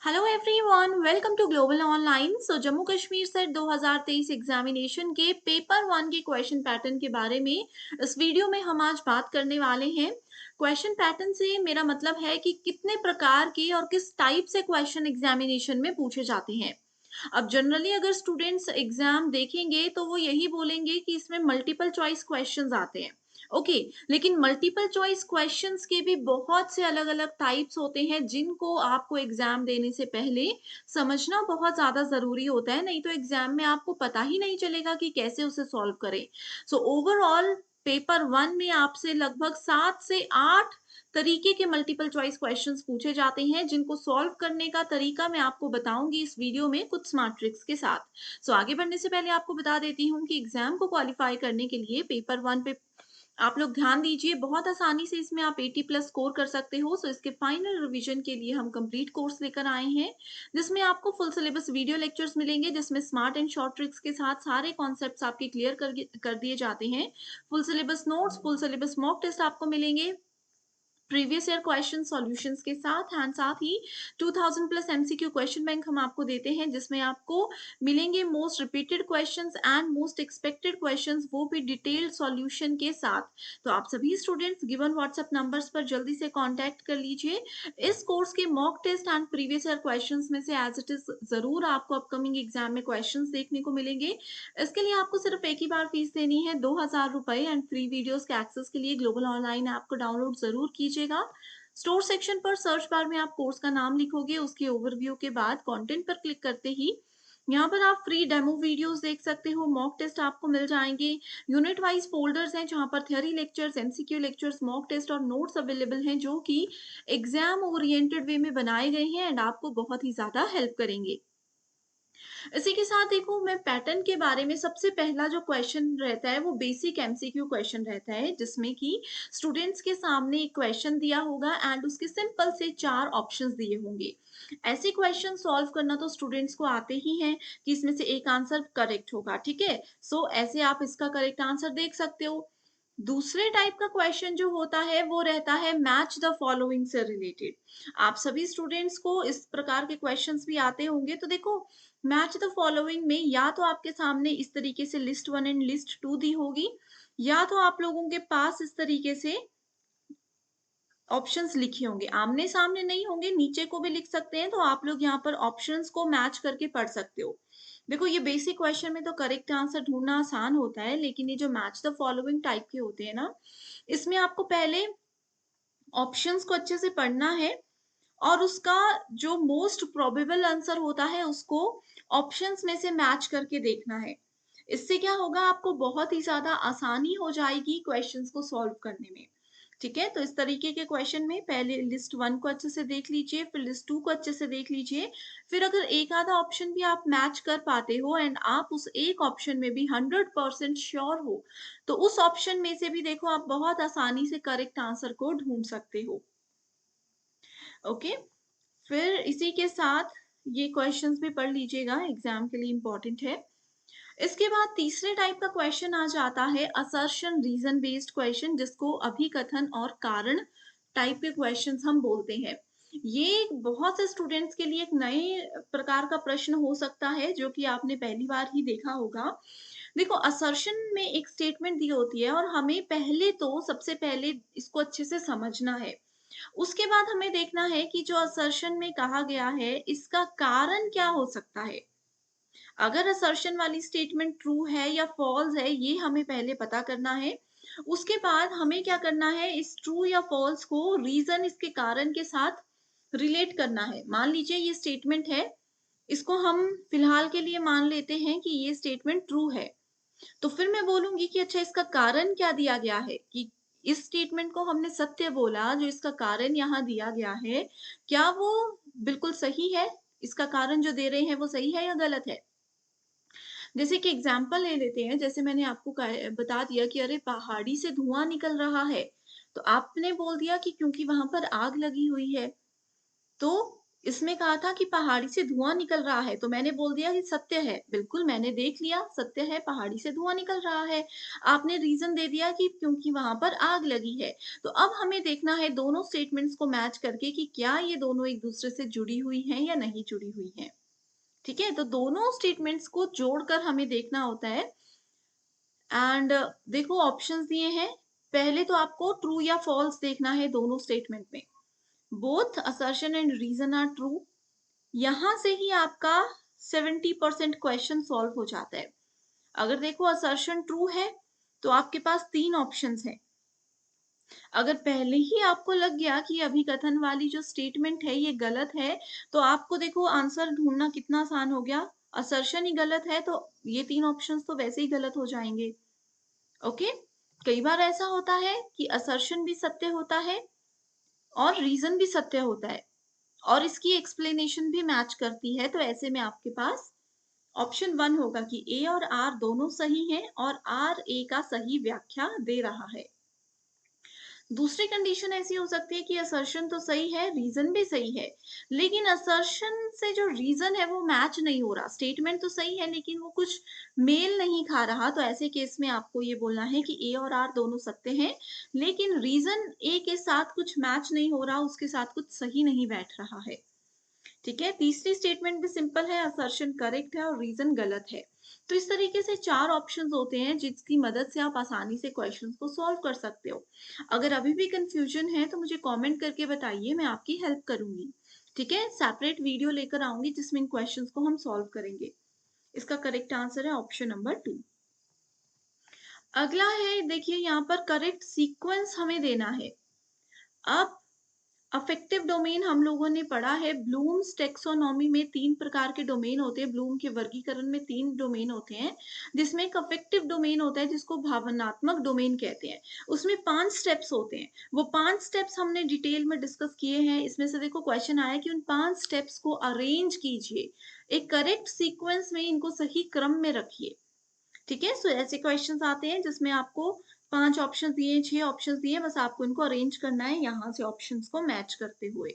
Hello everyone, welcome to global online. Jammu Kashmir set 2023 examination के paper one के question pattern के बारे में इस वीडियो में हम आज बात करने वाले हैं। क्वेश्चन पैटर्न से मेरा मतलब है कि कितने प्रकार के और किस टाइप से क्वेश्चन एग्जामिनेशन में पूछे जाते हैं। अब जनरली अगर स्टूडेंट्स एग्जाम देखेंगे तो वो यही बोलेंगे कि इसमें मल्टीपल चॉइस क्वेश्चंस आते हैं। ओके, लेकिन मल्टीपल चॉइस क्वेश्चंस के भी बहुत से अलग अलग टाइप्स होते हैं जिनको आपको एग्जाम देने से पहले समझना बहुत ज्यादा जरूरी होता है, नहीं तो एग्जाम में आपको पता ही नहीं चलेगा कि कैसे उसे सॉल्व करें। ओवरऑल पेपर वन में आपसे लगभग 7 से 8 तरीके के मल्टीपल चॉइस क्वेश्चंस पूछे जाते हैं, जिनको सॉल्व करने का तरीका मैं आपको बताऊंगी इस वीडियो में कुछ स्मार्ट ट्रिक्स के साथ। आगे बढ़ने से पहले आपको बता देती हूँ कि एग्जाम को क्वालिफाई करने के लिए पेपर वन पे आप लोग ध्यान दीजिए, बहुत आसानी से इसमें आप 80 प्लस स्कोर कर सकते हो। इसके फाइनल रिवीजन के लिए हम कंप्लीट कोर्स लेकर आए हैं, जिसमें आपको फुल सिलेबस वीडियो लेक्चर्स मिलेंगे, जिसमें स्मार्ट एंड शॉर्ट ट्रिक्स के साथ सारे कॉन्सेप्ट्स आपके क्लियर कर दिए जाते हैं। Full syllabus notes, full syllabus mock test आपको मिलेंगे प्रीवियस ईयर क्वेश्चन सॉल्यूशंस के साथ ही 2000 प्लस एमसीक्यू क्वेश्चन बैंक हम आपको देते हैं, जिसमें आपको मिलेंगे most repeated questions and most expected questions, वो भी डिटेल्ड सॉल्यूशन के साथ। तो आप सभी स्टूडेंट्स गिवन व्हाट्सएप नंबर्स पर जल्दी से कांटेक्ट कर लीजिए। इस कोर्स के mock test and previous year questions में से एज इट इज जरूर आपको अपकमिंग एग्जाम में क्वेश्चंस देखने को मिलेंगे। इसके लिए आपको सिर्फ एक ही बार फीस देनी है, 2000 रुपए, एंड फ्री वीडियोस के एक्सेस के लिए ग्लोबल ऑनलाइन ऐप को डाउनलोड जरूर कीजिएगा। स्टोर सेक्शन पर सर्च बार में आप कोर्स का नाम लिखोगे, उसके ओवरव्यू के बाद कंटेंट पर क्लिक करते ही यहाँ पर आप फ्री डेमो वीडियोस देख सकते हो, मॉक टेस्ट आपको मिल जाएंगे। यूनिट वाइज फोल्डर्स हैं जहाँ पर theory lectures, MCQ lectures, mock test और नोट्स अवेलेबल हैं, जो कि एग्जाम ओरिएंटेड वे में बनाए गए हैं एंड आपको बहुत ही ज्यादा हेल्प करेंगे। इसी के साथ देखो, मैं पैटर्न के बारे में सबसे पहला जो क्वेश्चन रहता है वो बेसिक एमसीक्यू क्वेश्चन रहता है, जिसमें कि स्टूडेंट्स के सामने एक क्वेश्चन दिया होगा एंड उसके सिंपल से 4 ऑप्शंस दिए होंगे। ऐसे क्वेश्चन सॉल्व करना तो स्टूडेंट्स को आते ही हैं कि इसमें से एक आंसर करेक्ट होगा, ठीक है। ऐसे आप इसका करेक्ट आंसर देख सकते हो। दूसरे टाइप का क्वेश्चन जो होता है वो रहता है मैच द फॉलोइंग से रिलेटेड। आप सभी स्टूडेंट्स को इस प्रकार के क्वेश्चंस भी आते होंगे। तो देखो, मैच द फॉलोइंग में या तो आपके सामने इस तरीके से list one and list two दी होगी, या तो आप लोगों के पास इस तरीके से ऑप्शंस लिखे होंगे, आमने सामने नहीं होंगे, नीचे को भी लिख सकते हैं। तो आप लोग यहाँ पर ऑप्शंस को मैच करके पढ़ सकते हो। देखो, ये बेसिक क्वेश्चन में तो करेक्ट आंसर ढूंढना आसान होता है, लेकिन ये जो मैच द फॉलोइंग टाइप के होते हैं ना, इसमें आपको पहले ऑप्शंस को अच्छे से पढ़ना है और उसका जो मोस्ट प्रोबेबल आंसर होता है उसको ऑप्शंस में से मैच करके देखना है। इससे क्या होगा, आपको बहुत ही ज्यादा आसानी हो जाएगी क्वेश्चंस को सॉल्व करने में। ठीक है, तो इस तरीके के क्वेश्चन में पहले लिस्ट वन को अच्छे से देख लीजिए, फिर लिस्ट टू को अच्छे से देख लीजिए। फिर अगर एक आधा ऑप्शन भी आप मैच कर पाते हो एंड आप उस एक ऑप्शन में भी 100% श्योर हो, तो उस ऑप्शन में से भी देखो आप बहुत आसानी से करेक्ट आंसर को ढूंढ सकते हो। ओके, फिर इसी के साथ ये क्वेश्चंस भी पढ़ लीजिएगा, एग्जाम के लिए इंपॉर्टेंट है। इसके बाद तीसरे टाइप का क्वेश्चन आ जाता है असर्शन रीजन बेस्ड क्वेश्चन, जिसको अभिकथन और कारण टाइप के क्वेश्चंस हम बोलते हैं। ये बहुत से स्टूडेंट्स के लिए एक नए प्रकार का प्रश्न हो सकता है, जो कि आपने पहली बार ही देखा होगा। देखो, असर्शन में एक स्टेटमेंट दी होती है और हमें पहले तो सबसे पहले इसको अच्छे से समझना है। उसके बाद हमें देखना है कि जो असर्शन में कहा गया है इसका कारण क्या हो सकता है। अगर असर्शन वाली स्टेटमेंट ट्रू है या फॉल्स है, ये हमें पहले पता करना है। उसके बाद हमें क्या करना है, इस ट्रू या फॉल्स को रीजन, इसके कारण के साथ रिलेट करना है। मान लीजिए ये स्टेटमेंट है, इसको हम फिलहाल के लिए मान लेते हैं कि ये स्टेटमेंट ट्रू है। तो फिर मैं बोलूंगी कि अच्छा, इसका कारण क्या दिया गया है, कि इस स्टेटमेंट को हमने सत्य बोला, जो इसका कारण यहाँ दिया गया है, क्या वो बिल्कुल सही है, इसका कारण जो दे रहे हैं वो सही है या गलत है। जैसे कि एग्जाम्पल ले लेते हैं, जैसे मैंने आपको बता दिया कि अरे पहाड़ी से धुआं निकल रहा है, तो आपने बोल दिया कि क्योंकि वहां पर आग लगी हुई है। तो इसमें कहा था कि पहाड़ी से धुआं निकल रहा है, तो मैंने बोल दिया कि सत्य है। बिल्कुल मैंने देख लिया, सत्य है, पहाड़ी से धुआं निकल रहा है। आपने रीजन दे दिया कि क्योंकि वहां पर आग लगी है। तो अब हमें देखना है दोनों स्टेटमेंट्स को मैच करके कि क्या ये दोनों एक दूसरे से जुड़ी हुई हैं या नहीं जुड़ी हुई हैं। ठीक है, तो दोनों स्टेटमेंट्स को जोड़कर हमें देखना होता है। एंड देखो ऑप्शंस दिए हैं। पहले तो आपको ट्रू या फॉल्स देखना है दोनों स्टेटमेंट में। Both assertion and reason are true. यहां से ही आपका 70% क्वेश्चन सॉल्व हो जाता है। अगर देखो असर्शन ट्रू है तो आपके पास 3 ऑप्शंस हैं। अगर पहले ही आपको लग गया कि अभिकथन वाली जो स्टेटमेंट है ये गलत है, तो आपको देखो आंसर ढूंढना कितना आसान हो गया। असर्शन ही गलत है तो ये 3 ऑप्शंस तो वैसे ही गलत हो जाएंगे। ओके, कई बार ऐसा होता है कि असर्शन भी सत्य होता है और रीजन भी सत्य होता है और इसकी एक्सप्लेनेशन भी मैच करती है। तो ऐसे में आपके पास ऑप्शन 1 होगा कि ए और आर दोनों सही हैं और आर ए का सही व्याख्या दे रहा है। दूसरी कंडीशन ऐसी हो सकती है कि असर्शन तो सही है, रीजन भी सही है, लेकिन असर्शन से जो रीजन है वो मैच नहीं हो रहा। स्टेटमेंट तो सही है लेकिन वो कुछ मेल नहीं खा रहा। तो ऐसे केस में आपको ये बोलना है कि ए और आर दोनों सत्य हैं, लेकिन रीजन ए के साथ कुछ मैच नहीं हो रहा, उसके साथ कुछ सही नहीं बैठ रहा है। ठीक है, तीसरी स्टेटमेंट भी सिंपल है, असर्शन करेक्ट है और रीजन गलत है। तो इस तरीके से 4 ऑप्शंस होते हैं जिसकी मदद से आप आसानी से क्वेश्चंस को सॉल्व कर सकते हो। अगर अभी भी कंफ्यूजन है तो मुझे कमेंट करके बताइए, मैं आपकी हेल्प करूंगी। ठीक है, सेपरेट वीडियो लेकर आऊंगी जिसमें इन क्वेश्चंस को हम सॉल्व करेंगे। इसका करेक्ट आंसर है ऑप्शन नंबर 2। अगला है, देखिए यहाँ पर करेक्ट सीक्वेंस हमें देना है। अब अफेक्टिव डोमेन हम लोगों ने पढ़ा है। ब्लूम्स टेक्सोनॉमी में 3 प्रकार के डोमेन होते हैं। ब्लूम के वर्गीकरण में 3 डोमेन होते हैं, जिसमें एक अफेक्टिव डोमेन होता है जिसको भावनात्मक डोमेन कहते हैं। उसमें 5 स्टेप्स होते हैं। वो 5 स्टेप्स हमने डिटेल में डिस्कस किए हैं। इसमें से देखो क्वेश्चन आया कि उन 5 स्टेप्स को अरेंज कीजिए, एक करेक्ट सीक्वेंस में इनको सही क्रम में रखिए। ठीक है, सो ऐसे क्वेश्चंस आते हैं जिसमें आपको 5 ऑप्शन दिए, 6 ऑप्शन दिए, बस आपको इनको अरेंज करना है यहाँ से ऑप्शंस को मैच करते हुए।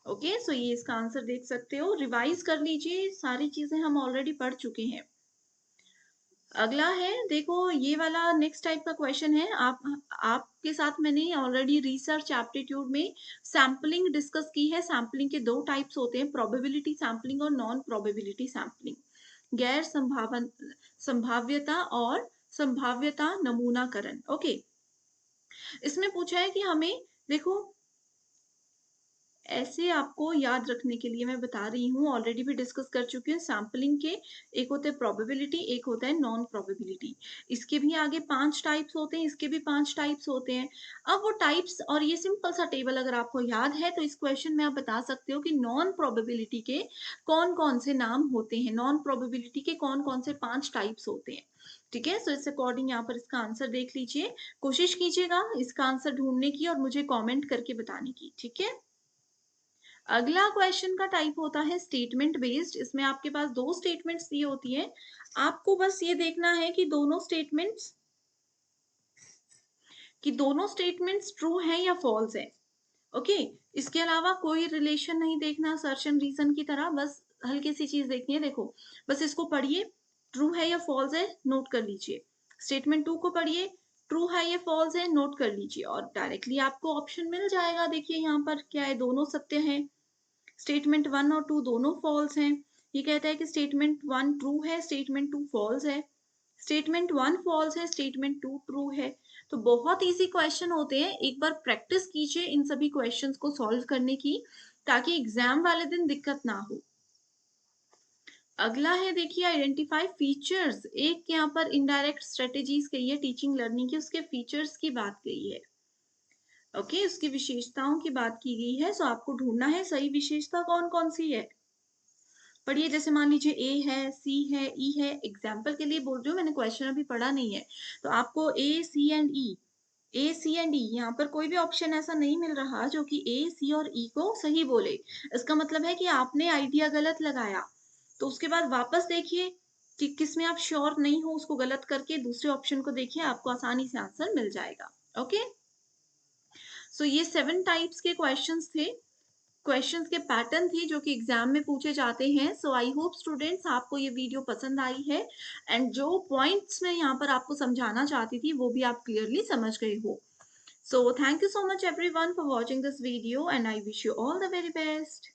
ओके, सो ये इसका आंसर देख सकते हो। रिवाइज कर लीजिए, सारी चीजें हम ऑलरेडी पढ़ चुके हैं। अगला है, देखो ये वाला नेक्स्ट टाइप का क्वेश्चन है। आपके साथ मैंने ऑलरेडी रिसर्च एप्टीट्यूड में सैम्पलिंग डिस्कस की है। सैम्पलिंग के 2 टाइप्स होते हैं, प्रोबेबिलिटी सैम्पलिंग और नॉन प्रोबेबिलिटी सैम्पलिंग। गैर संभाव्यता और संभाव्यता नमूनाकरण। ओके, इसमें पूछा है कि हमें देखो, ऐसे आपको याद रखने के लिए मैं बता रही हूँ, ऑलरेडी भी डिस्कस कर चुकी हूँ सैम्पलिंग के। एक होते हैं प्रोबेबिलिटी, एक होता है नॉन प्रोबेबिलिटी। इसके भी आगे 5 टाइप्स होते हैं, इसके भी 5 टाइप्स होते हैं। अब वो टाइप्स और ये सिंपल सा टेबल अगर आपको याद है तो इस क्वेश्चन में आप बता सकते हो कि नॉन प्रोबेबिलिटी के कौन कौन से नाम होते हैं, नॉन प्रोबेबिलिटी के कौन कौन से 5 टाइप्स होते हैं। ठीक है, सो इस अकॉर्डिंग यहाँ पर इसका आंसर देख लीजिए। कोशिश कीजिएगा इसका आंसर ढूंढने की और मुझे कॉमेंट करके बताने की। ठीक है, अगला क्वेश्चन का टाइप होता है स्टेटमेंट बेस्ड। इसमें आपके पास 2 स्टेटमेंट्स दी होती है। आपको बस ये देखना है कि दोनों स्टेटमेंट्स ट्रू हैं या फॉल्स हैं। ओके, इसके अलावा कोई रिलेशन नहीं देखना सर्च एंड रीजन की तरह, बस हल्की सी चीज देखनी है। देखो बस इसको पढ़िए, ट्रू है या फॉल्स है नोट कर लीजिए। स्टेटमेंट 2 को पढ़िए, ट्रू है या फॉल्स है नोट कर लीजिए और डायरेक्टली आपको ऑप्शन मिल जाएगा। देखिए यहाँ पर क्या है, दोनों सत्य हैं। स्टेटमेंट 1 और 2 दोनों फॉल्स हैं। ये कहता है कि स्टेटमेंट 1 ट्रू है, स्टेटमेंट 2 फॉल्स है। स्टेटमेंट 1 फॉल्स है, स्टेटमेंट 2 ट्रू है। तो बहुत इजी क्वेश्चन होते हैं। एक बार प्रैक्टिस कीजिए इन सभी क्वेश्चंस को सॉल्व करने की, ताकि एग्जाम वाले दिन दिक्कत ना हो। अगला है, देखिए आइडेंटिफाई फीचर्स। एक यहाँ पर इनडायरेक्ट स्ट्रेटेजीज कही है टीचिंग लर्निंग की, उसके फीचर्स की बात कही है। ओके, उसकी विशेषताओं की बात की गई है। सो आपको ढूंढना है सही विशेषता कौन कौन सी है। पढ़िए, जैसे मान लीजिए ए है, सी है, ई है। एग्जाम्पल के लिए बोल रही हूँ, मैंने क्वेश्चन अभी पढ़ा नहीं है। तो आपको ए सी and E, A C and ई, यहाँ पर कोई भी ऑप्शन ऐसा नहीं मिल रहा जो कि ए सी और ई को सही बोले। इसका मतलब है कि आपने आइडिया गलत लगाया। तो उसके बाद वापस देखिए कि किसमें आप श्योर नहीं हो, उसको गलत करके दूसरे ऑप्शन को देखिए, आपको आसानी से आंसर मिल जाएगा। ओके, सो ये 7 टाइप्स के क्वेश्चंस थे। क्वेश्चंस के पैटर्न थे जो कि एग्जाम में पूछे जाते हैं। सो आई होप स्टूडेंट्स आपको ये वीडियो पसंद आई है एंड जो पॉइंट्स मैं यहाँ पर आपको समझाना चाहती थी वो भी आप क्लियरली समझ गए हो। So thank you so much everyone for watching this video and I wish you all the very best.